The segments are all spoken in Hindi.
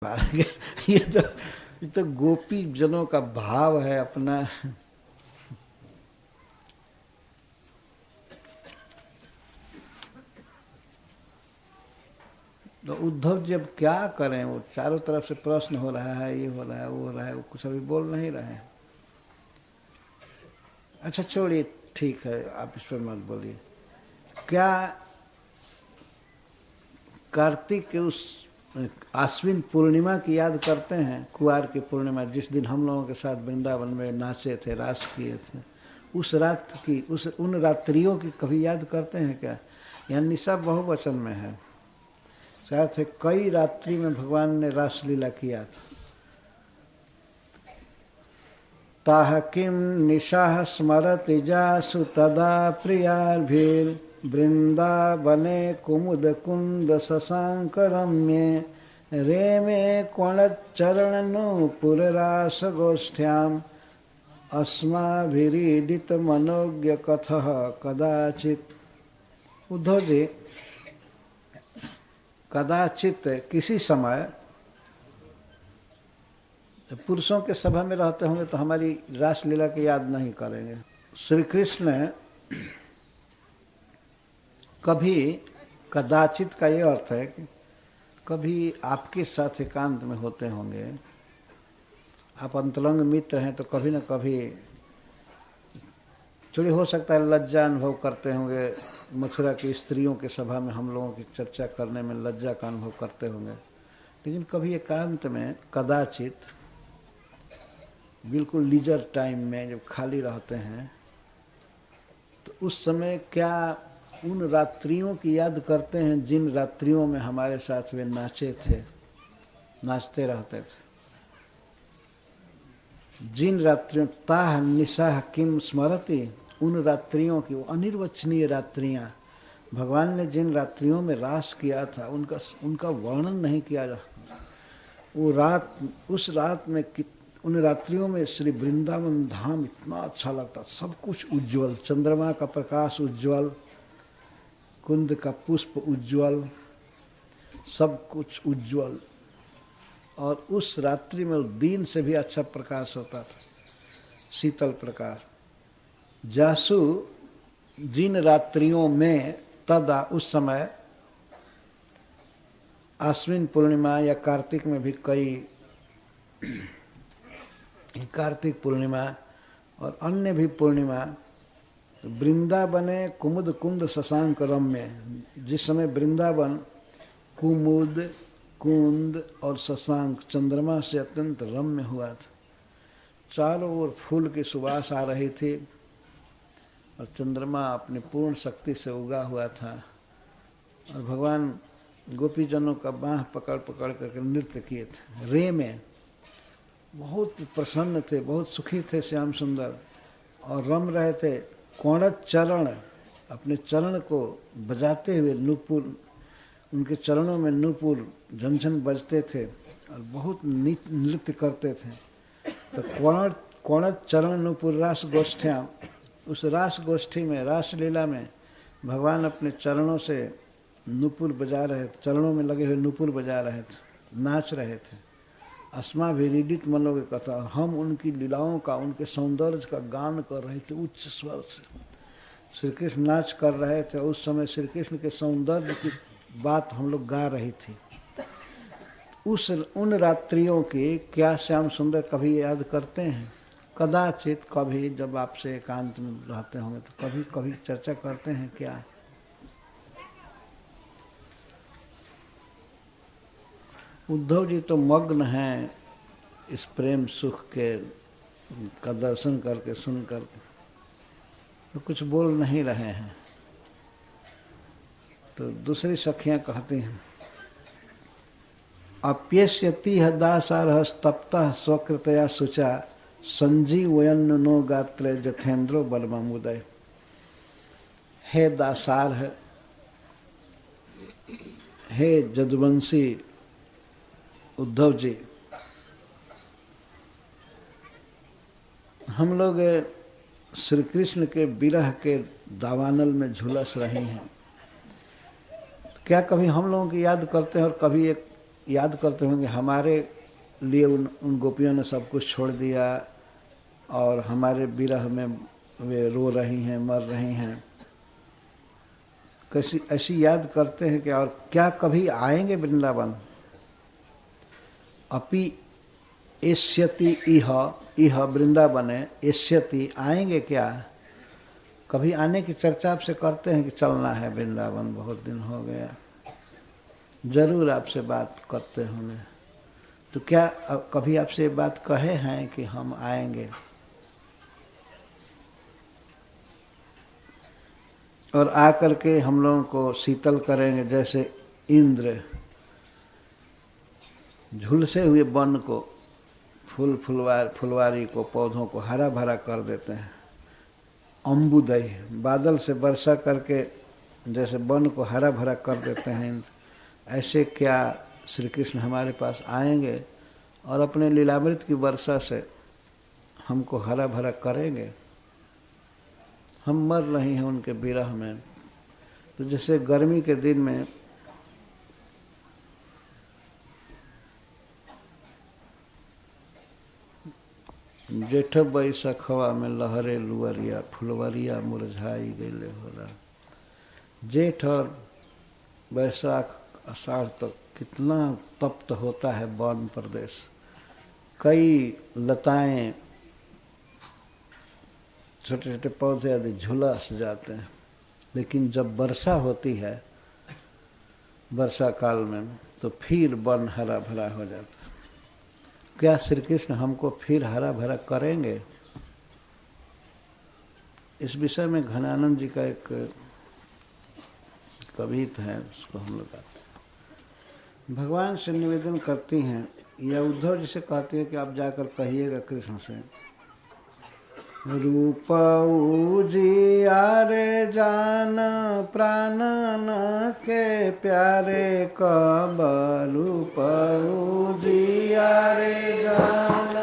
ये तो गोपी जनों का भाव है अपना। तो उद्धव जी अब क्या करें, वो चारों तरफ से प्रश्न हो रहा है, ये हो रहा है, वो हो रहा है, वो कुछ अभी बोल नहीं रहे हैं। अच्छा छोड़िए, ठीक है, आप इस पर मत बोलिए। क्या कार्तिक के उस आश्विन पूर्णिमा की याद करते हैं? कुआर की पूर्णिमा, जिस दिन हम लोगों के साथ वृंदावन में नाचे थे, रास किए थे, उस रात की, उन रात्रियों की कभी याद करते हैं क्या? यहाँ निशा बहुवचन में है, शायद थे कई रात्रि में भगवान ने रासलीला किया था। ताह किम निशाह स्मरति जासु तदा प्रियार्भिर्वृन्दावने कुमुद कुंद शशांक रम्ये रेमे कोणच्चरणनूपुररास गोष्ठ्याम अस्माभिरीडित मनोज्ञ कथः कदाचित। उद्धव जी, कदाचित किसी समय पुरुषों के सभा में रहते होंगे तो हमारी रासलीला की याद नहीं करेंगे। श्री कृष्ण कभी, कदाचित का ये अर्थ है कि कभी आपके साथ एकांत में होते होंगे, आप अंतरंग मित्र हैं तो कभी न कभी थोड़ी हो सकता है लज्जा अनुभव करते होंगे। मथुरा की स्त्रियों के सभा में हम लोगों की चर्चा करने में लज्जा का अनुभव करते होंगे, लेकिन कभी एकांत में कदाचित, बिल्कुल लीजर टाइम में जब खाली रहते हैं, तो उस समय क्या उन रात्रियों की याद करते हैं जिन रात्रियों में हमारे साथ वे नाचे थे, नाचते रहते थे? जिन रात्रियों, ताह निशाह किम स्मरति, उन रात्रियों की, वो अनिर्वचनीय रात्रियां, भगवान ने जिन रात्रियों में रास किया था उनका वर्णन नहीं किया जा सकता। वो रात, उस रात में, उन रात्रियों में श्री वृंदावन धाम इतना अच्छा लगता, सब कुछ उज्जवल, चंद्रमा का प्रकाश उज्जवल, कुंद का पुष्प उज्जवल, सब कुछ उज्जवल। और उस रात्रि में दिन से भी अच्छा प्रकाश होता था, शीतल प्रकाश। जासु, जिन रात्रियों में, तदा, उस समय, आश्विन पूर्णिमा या कार्तिक में भी कई, कार्तिक पूर्णिमा और अन्य भी पूर्णिमा, वृंदावने कुमुद कुंद शशांक रम्य, जिस समय वृंदावन कुमुद, कुंद और शशांक, चंद्रमा से अत्यंत रम्य हुआ था। चारों ओर फूल की सुवास आ रही थी और चंद्रमा अपनी पूर्ण शक्ति से उगा हुआ था, और भगवान गोपीजनों का बाँह पकड़ पकड़ करके नृत्य किए थे। रे में बहुत प्रसन्न थे, बहुत सुखी थे श्याम सुंदर, और रम रहे थे। कोणत चरण, अपने चरण को बजाते हुए, नूपुर, उनके चरणों में नूपुर झनझन बजते थे और बहुत नृत्य करते थे। तो कोणत चरण नूपुर रास गोष्ठियाँ, उस रास गोष्ठी में, रासलीला में भगवान अपने चरणों से नूपुर बजा रहे थे, चरणों में लगे हुए नूपुर बजा रहे थे, नाच रहे थे। अस्माभिरीडित मनोज्ञ कथा, हम उनकी लीलाओं का, उनके सौंदर्य का गान कर रहे थे उच्च स्वर से। श्री कृष्ण नाच कर रहे थे, उस समय श्री कृष्ण के सौंदर्य की बात हम लोग गा रही थी। उन रात्रियों की क्या श्याम सुंदर कभी याद करते हैं? कदाचित कभी, जब आपसे एकांत में रहते होंगे तो कभी कभी चर्चा करते हैं क्या? उद्धव जी तो मग्न हैं इस प्रेम सुख के का दर्शन करके, सुन करके, तो कुछ बोल नहीं रहे हैं। तो दूसरी सखियां कहती हैं, अप्यस्यति दासारः तप्तः स्वकृतया शुचा संजीवयन्नो गात्रे जथेन्द्रो बलमामुदय। हे दासार है, हे जदुवंशी उद्धव जी, हम लोग श्री कृष्ण के विरह के दावानल में झुलस रहे हैं। क्या कभी हम लोगों की याद करते हैं और कभी एक याद करते होंगे हमारे लिए उन गोपियों ने सब कुछ छोड़ दिया और हमारे विरह में वे रो रही हैं, मर रही हैं। कैसी ऐसी याद करते हैं कि और क्या कभी आएंगे वृंदावन? अपि एष्यति इह वृंदावने एष्यति, आएंगे क्या? कभी आने की चर्चा आपसे करते हैं कि चलना है वृंदावन, बहुत दिन हो गया, जरूर आपसे बात करते होंगे। तो क्या कभी आपसे बात कहे हैं कि हम आएंगे? और आकर के हम लोगों को शीतल करेंगे, जैसे इंद्र झुलसे हुए वन को, फुलवारी को, पौधों को हरा भरा कर देते हैं। अम्बुदय, बादल से वर्षा करके जैसे वन को हरा भरा कर देते हैं, ऐसे क्या श्री कृष्ण हमारे पास आएंगे और अपने लीलामृत की वर्षा से हमको हरा भरा करेंगे? हम मर रहे हैं उनके विरह में। तो जैसे गर्मी के दिन में जेठ बैसखवा में लहरे लुअरिया, फुलवरिया मुरझाई गईले होला। जेठ और बैसाख आषाढ़ तक कितना तप्त होता है वन प्रदेश। कई लताएं, छोटे छोटे पौधे आदि झुलस जाते हैं, लेकिन जब वर्षा होती है वर्षा काल में तो फिर वन हरा भरा हो जाता है। क्या श्री कृष्ण हमको फिर हरा भरा करेंगे? इस विषय में घनानंद जी का एक कविता है, उसको हम लोग आते हैं। भगवान से निवेदन करती हैं या उद्धव जी से कहती है कि आप जाकर कहिएगा कृष्ण से, रूप उजियारे जान प्राण न के प्यारे, कब रूप उजियारे जान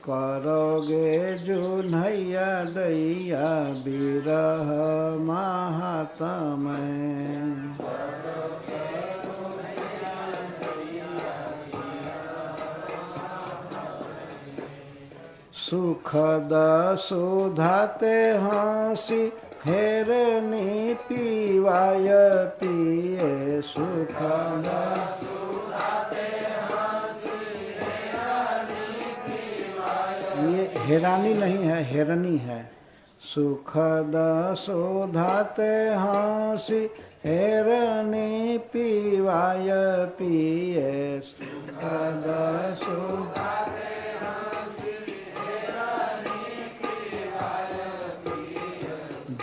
करोगे जुन्हैया दैया बिरह महातमय। सुखद सुधाते हंसी हेरनी पीवाय पिए, सुखद सुधाते हंसी हेरनी पीवाय। ये हेरानी नहीं है, हेरनी है। सुखद सुधाते हंसी हेरनी पीवाय पिए, सुखद सुधाते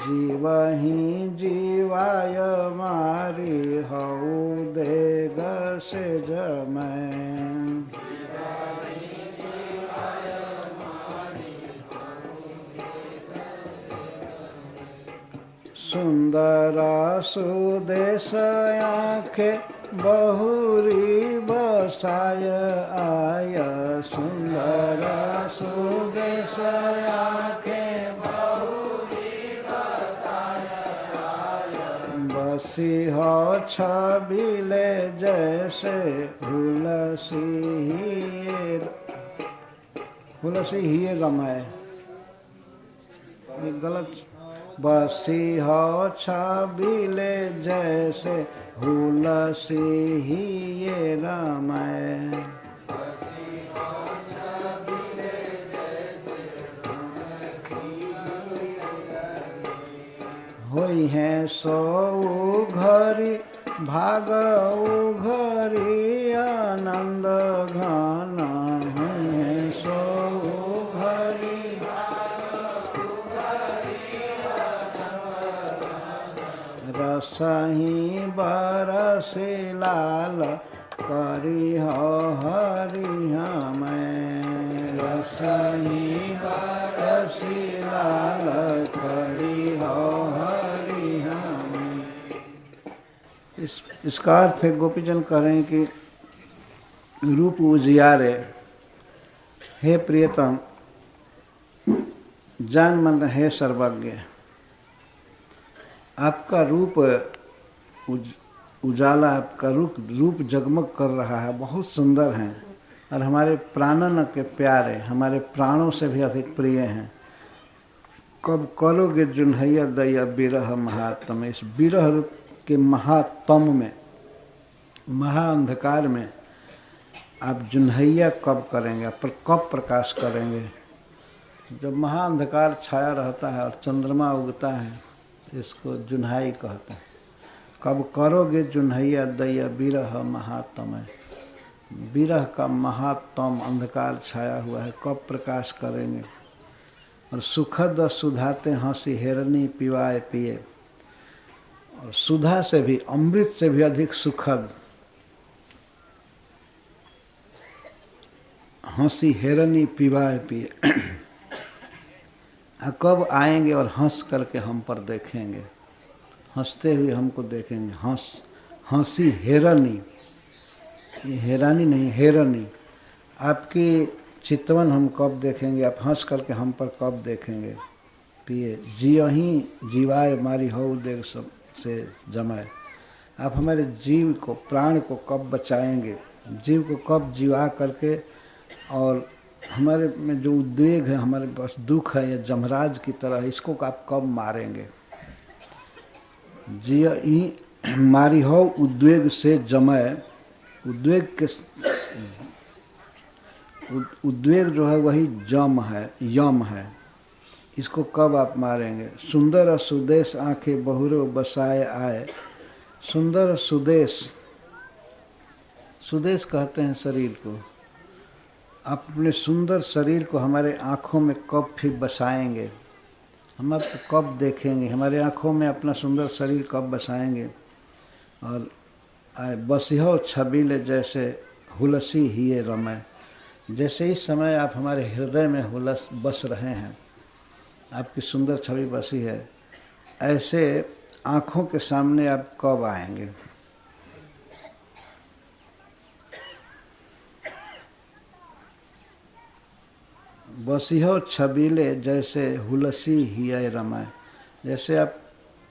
जीवहि जीवाय मारी हऊ देग से जमै। सुंदर सुदेश आँखे बहुरी बसाय आय, सुंदर सुदेश आँखे बसी हो छबिले जैसे हुलसी ही रमाए। ये गलत। बसी हो छबिले जैसे हुलसी ही ये रमाए। होई है सो घरी भागऊ घरी आनंद घन, होई है सो घरी रसही बरसी लाल करी हो हरि हमें, रसही बरसी लाल करी हो हरि हमें। इसका अर्थ है, गोपीजन कह रहे हैं कि रूप उजियारे, हे प्रियतम जान मन है सर्वज्ञ, आपका रूप उजाला आपका रूप जगमग कर रहा है, बहुत सुंदर हैं और हमारे प्राणन के प्यारे, हमारे प्राणों से भी अधिक प्रिय हैं। कब करोगे जुन्हैया दैया विरह महात्म, इस विरह के महातम में, महाअंधकार में आप जुन्हैया कब करेंगे, पर कब प्रकाश करेंगे? जब महाअंधकार छाया रहता है और चंद्रमा उगता है, इसको जुन्हाई कहते हैं। कब करोगे जुन्हैया दैया विरह महातम है, विरह का महातम अंधकार छाया हुआ है, कब प्रकाश करेंगे? और सुखद सुधाते हंसी हेरनी पिवाए पिए, और सुधा से भी, अमृत से भी अधिक सुखद हंसी हेरनी पिवाए पिए। कब आएंगे और हंस करके हम पर देखेंगे, हंसते हुए हमको देखेंगे। हंसी हेरनी, ये हेरानी नहीं, हेरनी। आपकी चितवन हम कब देखेंगे, आप हंस करके हम पर कब देखेंगे? पिए जियहि जीवाय मारी हो देख सब से जमाए, आप हमारे जीव को, प्राण को कब बचाएंगे, जीव को कब जीवा करके, और हमारे में जो उद्वेग है, हमारे पास दुख है, ये जमराज की तरह, इसको आप कब मारेंगे? जियहि मारी हो उद्वेग से जमाए, उद्वेग के, उद्वेग जो है वही जम है, यम है, इसको कब आप मारेंगे? सुंदर सुदेश आंखें बहुरो बसाए आए, सुंदर सुदेश, सुदेश कहते हैं शरीर को। आप अपने सुंदर शरीर को हमारे आँखों में कब फिर बसाएंगे, हम आपको कब देखेंगे, हमारे आँखों में अपना सुंदर शरीर कब बसाएंगे? और बसिहो छबीले जैसे हुलसी हिए रमय, जैसे इस समय आप हमारे हृदय में हुलस बस रहे हैं, आपकी सुंदर छवि बसी है, ऐसे आँखों के सामने आप कब आएंगे? बसिहो छबीले जैसे हुलसी हिय रमाय, जैसे आप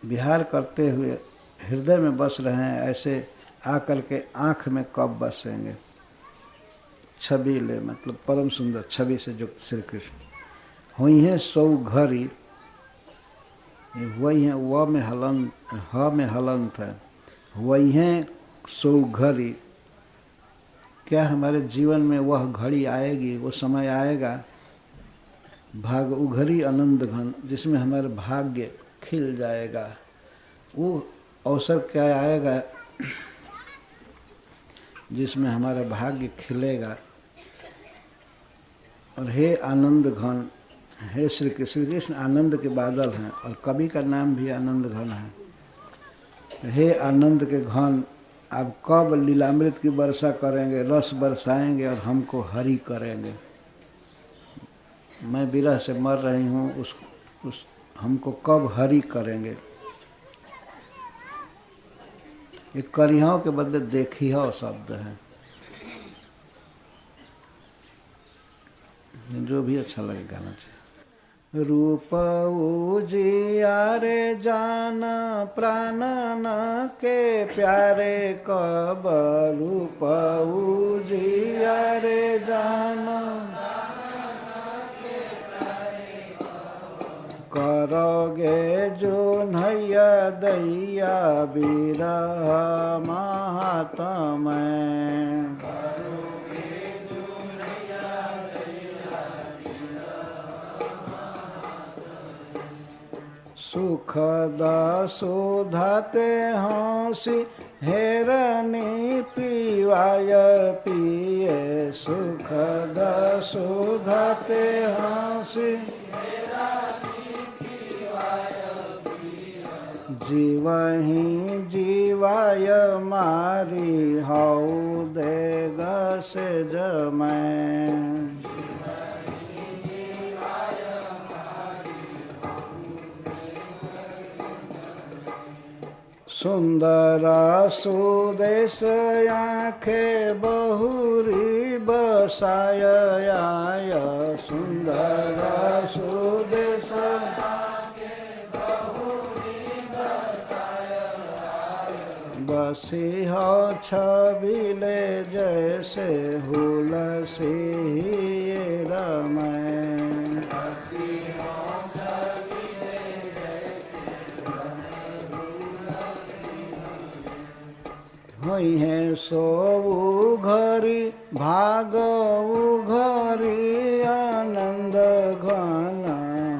विहार करते हुए हृदय में बस रहे हैं, ऐसे आकर के आँख में कब बसेंगे? छबीले मतलब परम सुंदर छवि से युक्त श्री कृष्ण। हुई हैं सौ घड़ी, वही हैं व में हलन, ह में हलंत है, वही हैं सौ घड़ी। क्या हमारे जीवन में वह घड़ी आएगी, वो समय आएगा, भाग उघरी आनंद घन, जिसमें हमारे भाग्य खिल जाएगा? वो अवसर क्या आएगा जिसमें हमारा भाग्य खिलेगा? और हे आनंद घन, हे श्री कृष्ण आनंद के बादल हैं, और कवि का नाम भी आनंद घन है। हे आनंद के घन, आप कब लीलामृत की वर्षा करेंगे, रस बरसाएंगे और हमको हरि करेंगे? मैं विरह से मर रही हूँ, उस हमको कब हरि करेंगे? ये करिहाओं के बदले देखियो शब्द है, जो भी अच्छा लगे गाना चाहिए। रूप उजियारे जान प्राणन के प्यारे, कब रूप उजियारे जान करोगे जुन्हैया दैया विरह महात्म, सुखद सुधते हंसी हेरनी पिवाय पिए, सुखद सुधते हंसी जीवहि जीवाय मारी हौ देग से जमै, सुंदर सुदेश आँखें बहुरी बसाय आय, सुंदर सुदेश सिंह छबिले जैसे हुलसी रमै। होई है सोऊ घरी भागऊ घरी आनंद घन।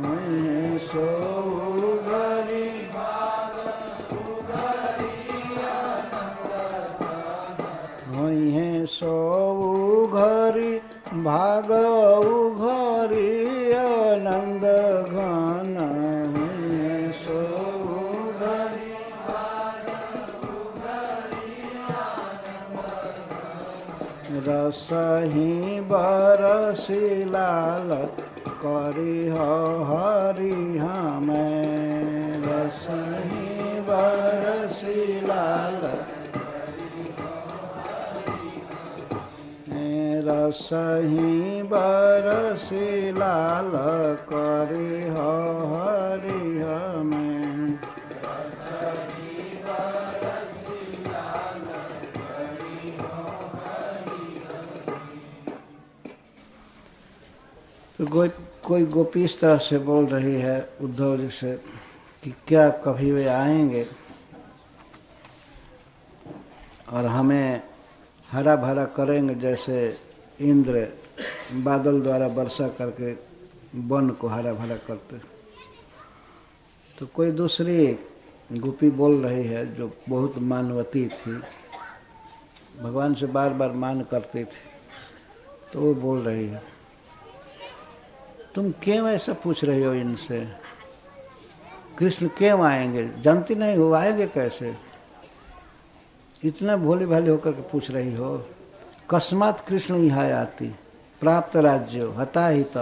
होई है सोऊ घरी होई है सोऊ घरी भागऊ घरी आनंद घन। होई है सोऊ घरी रसही बरसी लाल करी हरि हमें। रसही बरसी लाल रसही बरसी लाल करी हरि हमें। तो कोई गोपी इस तरह से बोल रही है उद्धव जी से कि क्या कभी वे आएंगे और हमें हरा भरा करेंगे जैसे इंद्र बादल द्वारा वर्षा करके वन को हरा भरा करते। तो कोई दूसरी गोपी बोल रही है जो बहुत मानवती थी, भगवान से बार बार मान करती थी, तो वो बोल रही है तुम क्यों ऐसा पूछ रही हो इनसे, कृष्ण क्यों आएंगे, जानती नहीं हो आएंगे कैसे, इतना भोली भाली होकर के पूछ रही हो। कस्मात कृष्ण यहाँ आती प्राप्त राज्यो हता हित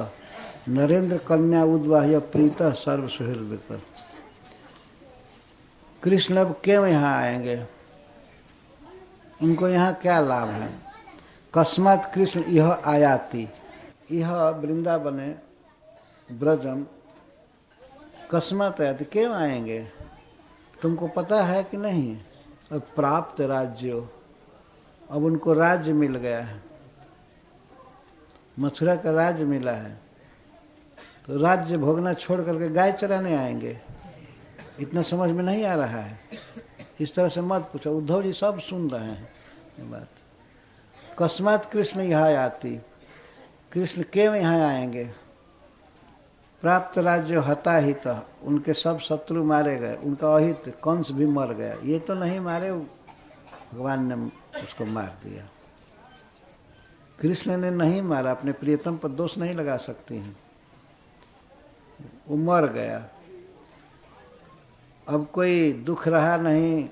नरेंद्र कन्या उद्वाह्य प्रीत सर्व सुहृद। कृष्ण अब क्यों यहाँ आएंगे, उनको यहाँ क्या लाभ है। कस्मात कृष्ण यह आयाति, यह वृंदावने ब्रजम कस्मात आयाति, क्यों आएंगे, तुमको पता है कि नहीं। अब प्राप्त राज्यो, अब उनको राज्य मिल गया है, मथुरा का राज्य मिला है, तो राज्य भोगना छोड़ करके गाय चराने आएंगे, इतना समझ में नहीं आ रहा है। इस तरह से मत पूछो, उद्धव जी सब सुन रहे हैं ये बात। कस्मात कृष्ण यहाँ आती, कृष्ण क्यों यहाँ आएंगे। प्राप्त राज्य हता हित, उनके सब शत्रु मारे गए, उनका अहित कंस भी मर गया, ये तो नहीं मारे, भगवान ने उसको मार दिया। कृष्ण ने नहीं मारा, अपने प्रियतम पर दोष नहीं लगा सकती हैं, वो मर गया। अब कोई दुख रहा नहीं,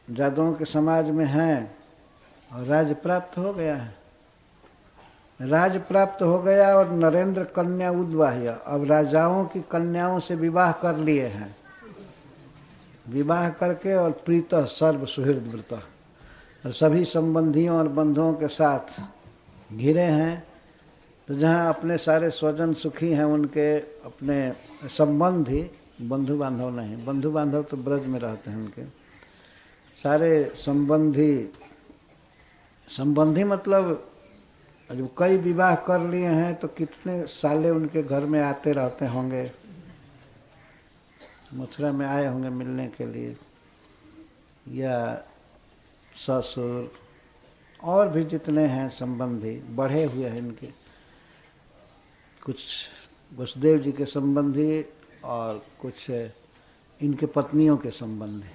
जादुओं के समाज में है और राज्य प्राप्त हो गया है, राज प्राप्त हो गया और नरेंद्र कन्या उद्वाह्य, अब राजाओं की कन्याओं से विवाह कर लिए हैं, विवाह करके और प्रीत सर्व सुहृद व्रत, और सभी संबंधियों और बंधुओं के साथ घिरे हैं। तो जहाँ अपने सारे स्वजन सुखी हैं, उनके अपने संबंधी, बंधु बांधव नहीं, बंधु बांधव तो ब्रज में रहते हैं, उनके सारे संबंधी मतलब जब कई विवाह कर लिए हैं तो कितने साले उनके घर में आते रहते होंगे, मथुरा में आए होंगे मिलने के लिए, या ससुर और भी जितने हैं संबंधी बढ़े हुए हैं इनके, कुछ वसुदेव जी के संबंधी और कुछ इनके पत्नियों के संबंधी।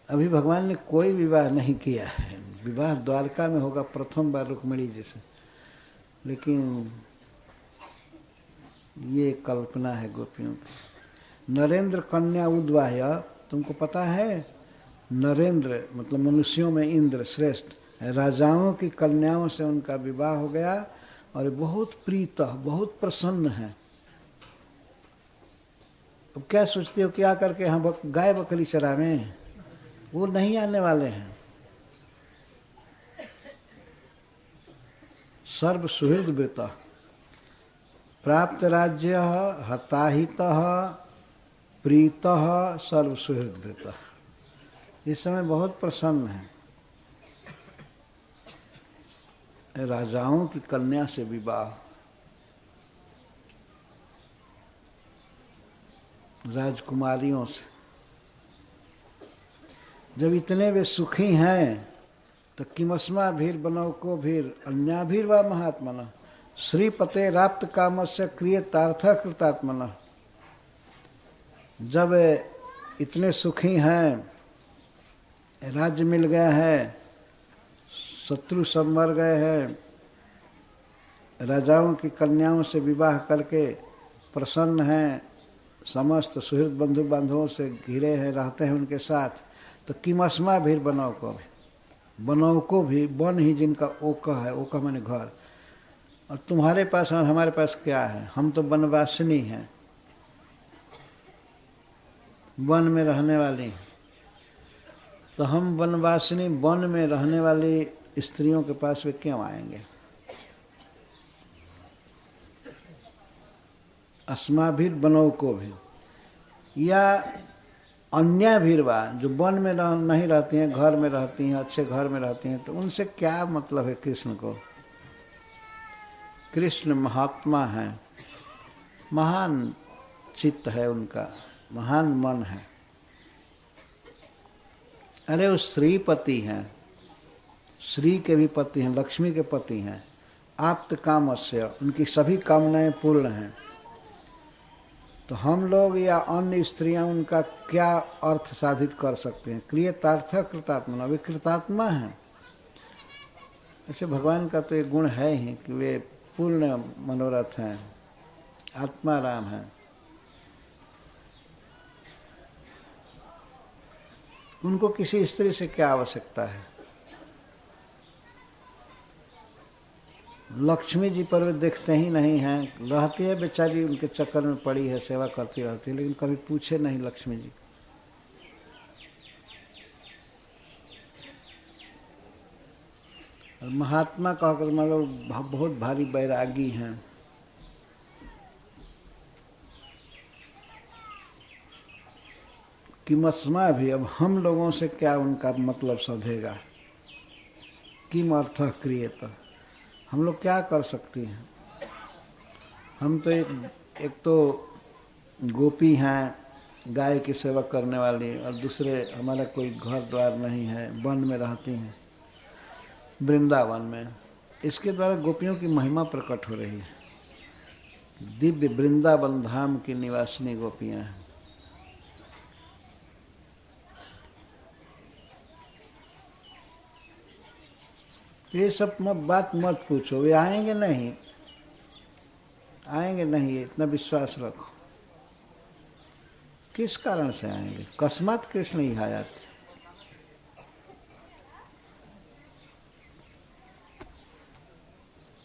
अभी भगवान ने कोई विवाह नहीं किया है, विवाह द्वारका में होगा प्रथम बार रुक्मिणी जी से, लेकिन ये कल्पना है गोपियों की। नरेंद्र कन्या उद्वाह्य, तुमको पता है नरेंद्र मतलब मनुष्यों में इंद्र श्रेष्ठ, राजाओं की कन्याओं से उनका विवाह हो गया और बहुत प्रीत, बहुत प्रसन्न है। अब क्या सोचते हो, क्या करके हम गाय बकरी चरावें, वो नहीं आने वाले हैं। सर्व सुहृद व्रत प्राप्त राज्य हताहित प्रीत सर्व सुहृद व्रत। इस समय बहुत प्रसन्न है। राजाओं की कन्या से विवाह, राजकुमारियों से। जब इतने वे सुखी हैं तो किमस्मा भीर बनौ को भीर अन्या भीर व महात्मना श्रीपते राप्त कामस्य क्रियतार्थ कृतात्मना। जब इतने सुखी हैं, राज्य मिल गया है, शत्रु सब मर गए हैं, राजाओं की कन्याओं से विवाह करके प्रसन्न हैं, समस्त सुहृद बंधु बांधवों से घिरे हैं, रहते हैं उनके साथ, तो किमस्मा भीर बनौ को भी, बनौ को भी, वन ही जिनका ओका है, ओका माने घर, और तुम्हारे पास और हमारे पास क्या है? हम तो वनवासिनी हैं, वन में रहने वाली। तो हम वनवासिनी वन में रहने वाली स्त्रियों के पास वे क्यों आएंगे? अस्माभिर बनौ को भी, या अन्य भीरवा जो वन में नहीं रहती हैं, घर में रहती हैं, अच्छे घर में रहती हैं, तो उनसे क्या मतलब है कृष्ण को? कृष्ण महात्मा है, महान चित्त है उनका, महान मन है। अरे वो श्रीपति हैं, श्री के भी पति हैं, लक्ष्मी के पति हैं, आप्त कामस्य, उनकी सभी कामनाएं पूर्ण हैं। तो हम लोग या अन्य स्त्रियां उनका क्या अर्थ साधित कर सकते हैं? क्रियतार्थ कृतात्मा, वे कृतात्मा हैं। ऐसे भगवान का तो एक गुण है ही कि वे पूर्ण मनोरथ हैं, आत्मा राम हैं। उनको किसी स्त्री से क्या आवश्यकता है? लक्ष्मी जी पर वे देखते ही नहीं हैं, रहती है बेचारी, उनके चक्कर में पड़ी है, सेवा करती रहती है, लेकिन कभी पूछे नहीं लक्ष्मी जी। और महात्मा कहकर मतलब बहुत भारी बैरागी हैं। किमस्मा भी, अब हम लोगों से क्या उनका मतलब सधेगा? किम अर्थ क्रियत, हम लोग क्या कर सकती हैं? हम तो एक तो गोपी हैं, गाय की सेवा करने वाली, और दूसरे हमारा कोई घर द्वार नहीं है, वन में रहती हैं, वृंदावन में। इसके द्वारा गोपियों की महिमा प्रकट हो रही है। दिव्य वृंदावन धाम की निवासिनी गोपियां हैं। ये सब बात मत पूछो, वे आएंगे नहीं, आएंगे नहीं, इतना विश्वास रखो। किस कारण से आएंगे? अकस्मात कृष्ण ही आ जाते।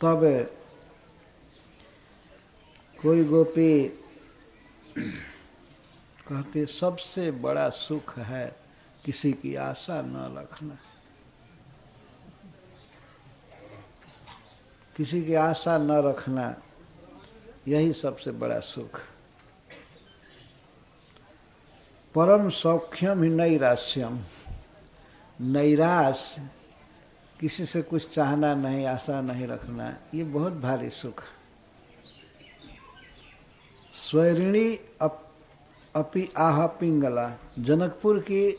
तब कोई गोपी कहती, सबसे बड़ा सुख है किसी की आशा न रखना। किसी की आशा न रखना, यही सबसे बड़ा सुख। परम सौख्यम ही नैराश्यम, नैराश्य, किसी से कुछ चाहना नहीं, आशा नहीं रखना, ये बहुत भारी सुख। स्वैरिणी अपि आह पिंगला, जनकपुर की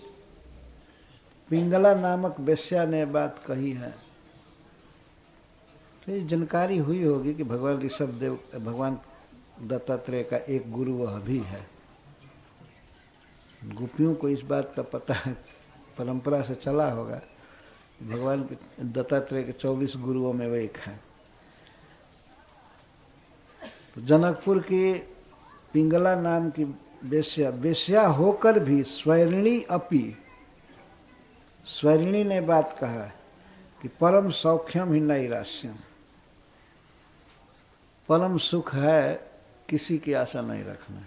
पिंगला नामक वेश्या ने बात कही है। तो ये जानकारी हुई होगी कि भगवान ऋषभ देव, भगवान दत्तात्रेय का एक गुरु वह भी है। गोपियों को इस बात का पता है, परंपरा से चला होगा, भगवान दत्तात्रेय के 24 गुरुओं में वो एक है। तो जनकपुर की पिंगला नाम की वेश्या, वेश्या होकर भी स्वैरिणी अपि, स्वैरिणी ने बात कहा कि परम सौख्यम ही नैराश्यम, परम सुख है किसी की आशा नहीं रखना।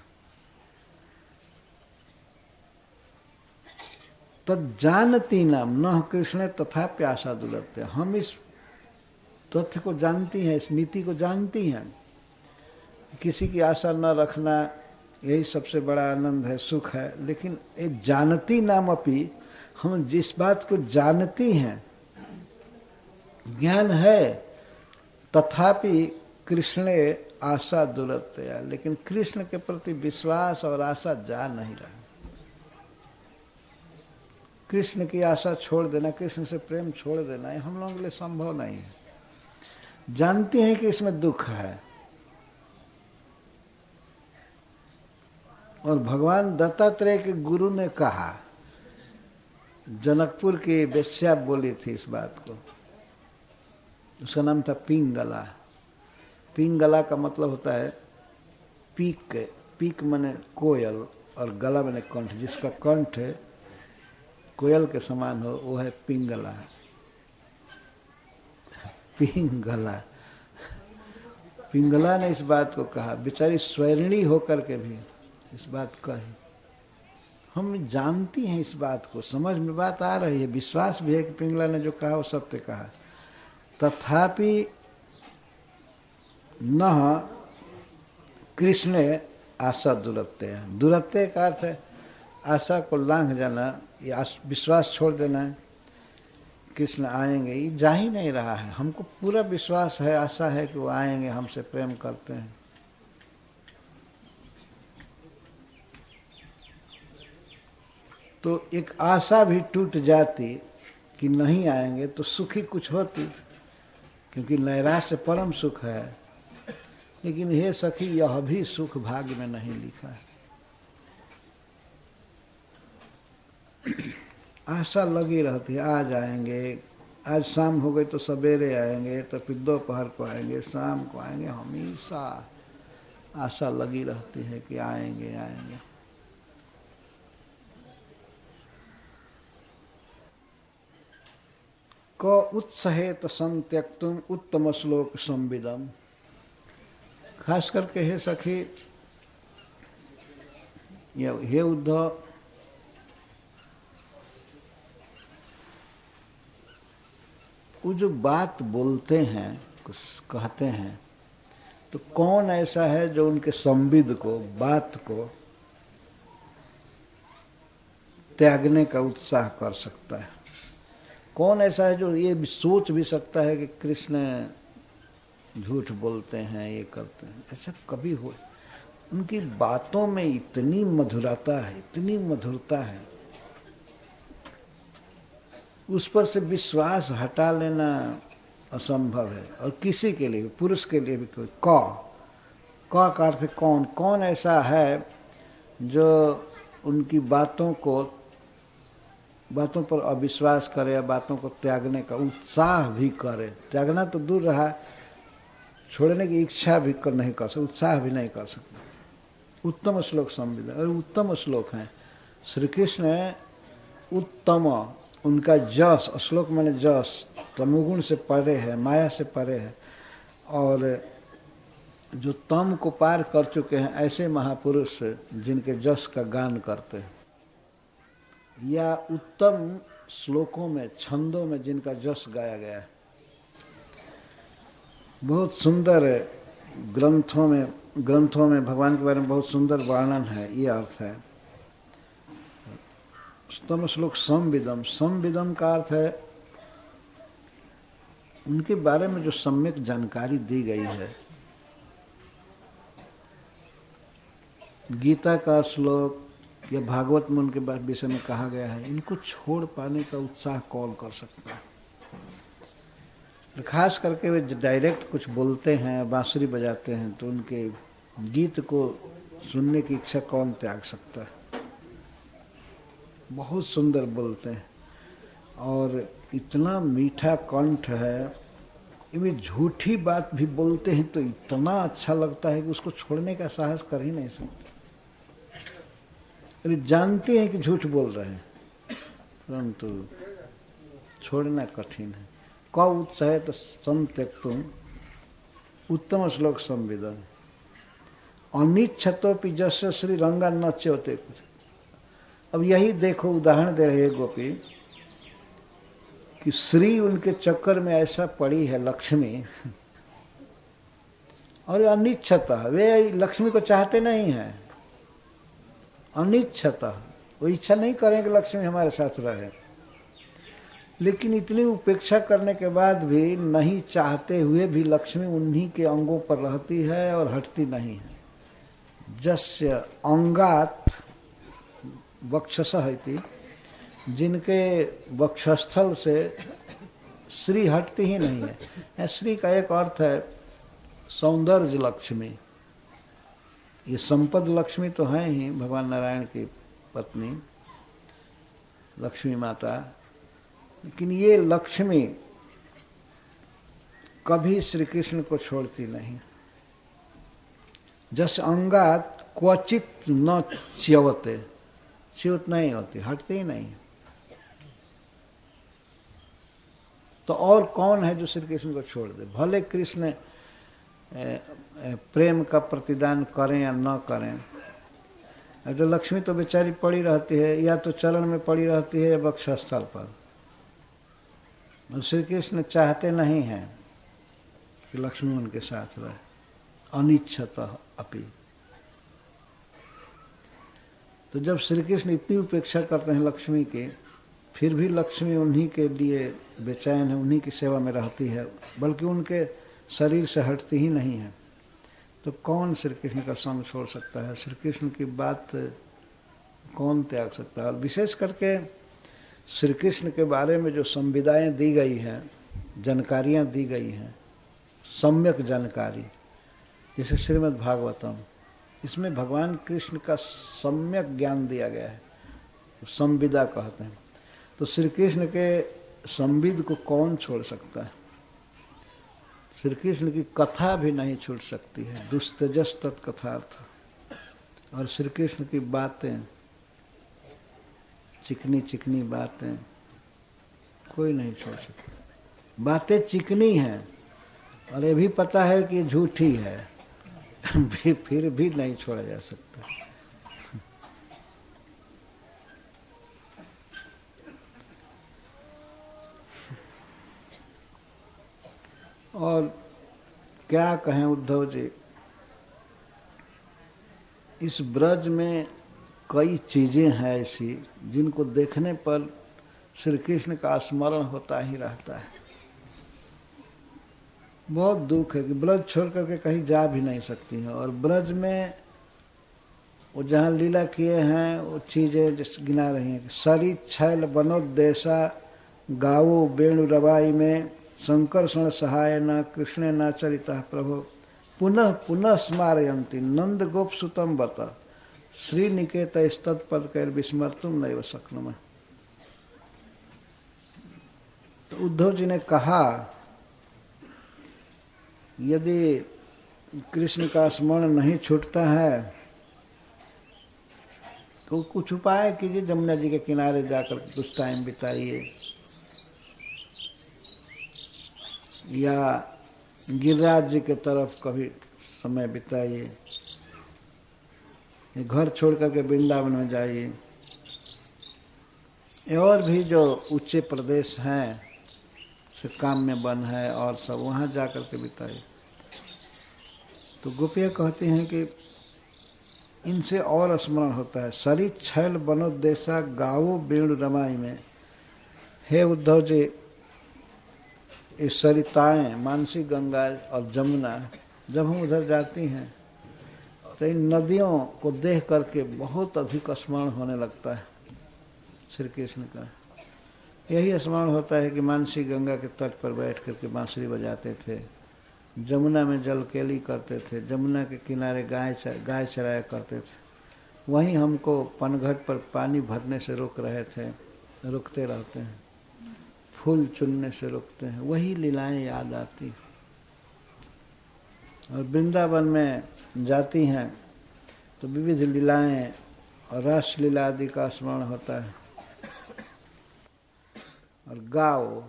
तज्जानती नाम न कृष्ण तथा प्यासा दुलते, हम इस तथ्य को जानती हैं, इस नीति को जानती हैं, किसी की आशा न रखना यही सबसे बड़ा आनंद है, सुख है। लेकिन ये जानती नाम अपि, हम जिस बात को जानती हैं, ज्ञान है, तथापि कृष्णे आशा दुरतया, लेकिन कृष्ण के प्रति विश्वास और आशा जा नहीं रहा। कृष्ण की आशा छोड़ देना, कृष्ण से प्रेम छोड़ देना, ये हम लोगों के लिए संभव नहीं है। जानते हैं कि इसमें दुख है, और भगवान दत्तात्रेय के गुरु ने कहा, जनकपुर की वेश्या बोली थी इस बात को, उसका नाम था पिंगला। पिंगला का मतलब होता है पीक, पीक माने कोयल और गला माने कंठ, जिसका कंठ कोयल के समान हो वो है पिंगला। पिंगला, पिंगला ने इस बात को कहा, बेचारी स्वैरिणी होकर के भी इस बात कही। हम जानती हैं इस बात को, समझ में बात आ रही है, विश्वास भी है कि पिंगला ने जो कहा वो सत्य कहा, तथापि न कृष्ण आशा दुरत्ते है। दुरत्ते का अर्थ है आशा को लांघ जाना, या विश्वास छोड़ देना है। कृष्ण आएंगे, ये जा ही नहीं रहा है। हमको पूरा विश्वास है, आशा है कि वो आएंगे, हमसे प्रेम करते हैं। तो एक आशा भी टूट जाती कि नहीं आएंगे तो सुखी कुछ होती, क्योंकि नैराश्य परम सुख है। लेकिन हे सखी, यह भी सुख भाग्य में नहीं लिखा है। आशा लगी रहती है, आज आएंगे, आज शाम हो गई तो सवेरे आएंगे, तो फिर दोपहर को आएंगे, शाम को आएंगे, हमेशा आशा लगी रहती है कि आएंगे आएंगे। क उत्सहेत संत्यक्तुम उत्तम श्लोक संविदम। खास करके हे सखी, हे उद्धव, वो जो बात बोलते हैं, कुछ कहते हैं, तो कौन ऐसा है जो उनके संविद को, बात को त्यागने का उत्साह कर सकता है? कौन ऐसा है जो ये सोच भी सकता है कि कृष्ण झूठ बोलते हैं, ये करते हैं? ऐसा कभी हो? उनकी बातों में इतनी मधुरता है, इतनी मधुरता है, उस पर से विश्वास हटा लेना असंभव है। और किसी के लिए, पुरुष के लिए भी कोई का अर्थ है कौन, कौन ऐसा है जो उनकी बातों पर अविश्वास करे या बातों को त्यागने का उत्साह भी करे। त्यागना तो दूर रहा, छोड़ने की इच्छा भी नहीं कर सकता, उत्साह भी नहीं कर सकता। उत्तम श्लोक संविदा, और उत्तम श्लोक हैं। श्री कृष्ण उत्तम, उनका जस, श्लोक माने जस, तमोगुण से परे है, माया से परे है, और जो तम को पार कर चुके हैं ऐसे महापुरुष जिनके जस का गान करते हैं, या उत्तम श्लोकों में, छंदों में जिनका जस गाया गया है। बहुत सुंदर ग्रंथों में भगवान के बारे में बहुत सुंदर वर्णन है, ये अर्थ है। उत्तम श्लोक संविदम, संविदम का अर्थ है उनके बारे में जो सम्यक जानकारी दी गई है। गीता का श्लोक या भागवत में उनके विषय में कहा गया है, इनको छोड़ पाने का उत्साह कौन कर सकता है? खास करके वे डायरेक्ट कुछ बोलते हैं, बांसुरी बजाते हैं, तो उनके गीत को सुनने की इच्छा कौन त्याग सकता है? बहुत सुंदर बोलते हैं और इतना मीठा कंठ है, इनमें झूठी बात भी बोलते हैं तो इतना अच्छा लगता है कि उसको छोड़ने का साहस कर ही नहीं सकते। अरे जानते हैं कि झूठ बोल रहे हैं, परंतु छोड़ना कठिन है। क उत्साहित संत्यक्तुम उत्तम श्लोक संविदन अनिच्छतोपि जस्य श्री रंगा न च्योते। कुछ अब यही देखो, उदाहरण दे रही है गोपी कि श्री उनके चक्कर में ऐसा पड़ी है लक्ष्मी, और अनिच्छतः, वे लक्ष्मी को चाहते नहीं हैं। अनिच्छतः, वो इच्छा नहीं करें कि लक्ष्मी हमारे साथ रहे, लेकिन इतनी उपेक्षा करने के बाद भी, नहीं चाहते हुए भी, लक्ष्मी उन्हीं के अंगों पर रहती है और हटती नहीं है। जस्य अंगात वक्षसः इति, जिनके वक्षस्थल से श्री हटती ही नहीं है। श्री का एक अर्थ है सौंदर्य लक्ष्मी। ये संपद लक्ष्मी तो है ही, भगवान नारायण की पत्नी लक्ष्मी माता, लेकिन ये लक्ष्मी कभी श्री कृष्ण को छोड़ती नहीं। जस अंगात क्वचित न च्यवते, च्युत नहीं होती, हटती ही नहीं। तो और कौन है जो श्री कृष्ण को छोड़ दे? भले कृष्ण प्रेम का प्रतिदान करें या न करें, तो लक्ष्मी तो बेचारी पड़ी रहती है, या तो चरण में पड़ी रहती है या वक्षस्थल पर। श्री कृष्ण चाहते नहीं हैं कि लक्ष्मी उनके साथ रहे, अनिच्छतः अपि। तो जब श्री कृष्ण इतनी उपेक्षा करते हैं लक्ष्मी की, फिर भी लक्ष्मी उन्हीं के लिए बेचैन है, उन्हीं की सेवा में रहती है, बल्कि उनके शरीर से हटती ही नहीं है। तो कौन श्री कृष्ण का संग छोड़ सकता है? श्री कृष्ण की बात कौन त्याग सकता है? और विशेष करके श्री कृष्ण के बारे में जो संविदाएं दी गई हैं, जानकारियां दी गई हैं, सम्यक जानकारी, जैसे श्रीमद् भागवतम, इसमें भगवान कृष्ण का सम्यक ज्ञान दिया गया है, संविदा कहते हैं। तो श्री कृष्ण के संविद को कौन छोड़ सकता है? श्री कृष्ण की कथा भी नहीं छूट सकती है, दुस्तजस तत्कथार्थ। और श्री कृष्ण की बातें, चिकनी चिकनी बातें, कोई नहीं छोड़ सकता। बातें चिकनी हैं और ये भी पता है कि झूठी है, फिर भी नहीं छोड़ा जा सकता। और क्या कहें उद्धव जी, इस ब्रज में कई चीजें हैं ऐसी जिनको देखने पर श्री कृष्ण का स्मरण होता ही रहता है। बहुत दुख है कि ब्रज छोड़ करके कहीं जा भी नहीं सकती हैं। और ब्रज में वो जहाँ लीला किए हैं वो चीजें जिस गिना रही हैं, सरी छैल बनोद्देशा गावो वेणु रवाई में संकर्षण सहाय न कृष्ण न चरिता प्रभु पुनः पुनः स्मारयंती नंद गोप सुतम बत श्री निकेत तत्पद कर विस्मर्तुम नैव शक्नुम। तो उद्धव जी ने कहा, यदि कृष्ण का स्मरण नहीं छूटता है तो कुछ उपाय कीजिए, जमुना जी के किनारे जाकर कुछ टाइम बिताइए, या गिरिराज जी के तरफ कभी समय बिताइए, घर छोड़ करके वृंदावन में जाइए, और भी जो ऊंचे प्रदेश हैं, से काम में वन है और सब, वहाँ जा करके बिताइए। तो गोपियाँ कहती हैं कि इनसे और स्मरण होता है। सरी छैल बनोद्देशा गावो वेणु रमाई में। हे उद्धव जी, ये सरिताएं, मानसी गंगा और जमुना, जब हम उधर जाती हैं तो इन नदियों को देख करके बहुत अधिक स्मरण होने लगता है श्री कृष्ण का। यही स्मरण होता है कि मानसी गंगा के तट पर बैठ करके बांसुरी बजाते थे, जमुना में जलकेली करते थे, जमुना के किनारे गाय चराया करते थे। वहीं हमको पनघट पर पानी भरने से रुकते रहते हैं, फूल चुनने से रुकते हैं, वही लीलाएं याद आती। और वृंदावन में जाती हैं तो विविध लीलाएं और रास लीला आदि का स्मरण होता है। और गाओ,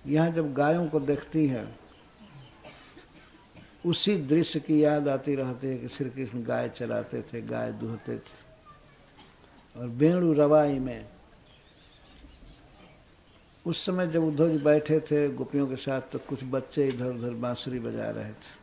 यहाँ जब गायों को देखती है उसी दृश्य की याद आती रहती है कि श्री कृष्ण गाय चराते थे, गाय दूहते थे। और वेणु रवाई में उस समय जब उद्धव जी बैठे थे गोपियों के साथ, तो कुछ बच्चे इधर उधर बांसुरी बजा रहे थे।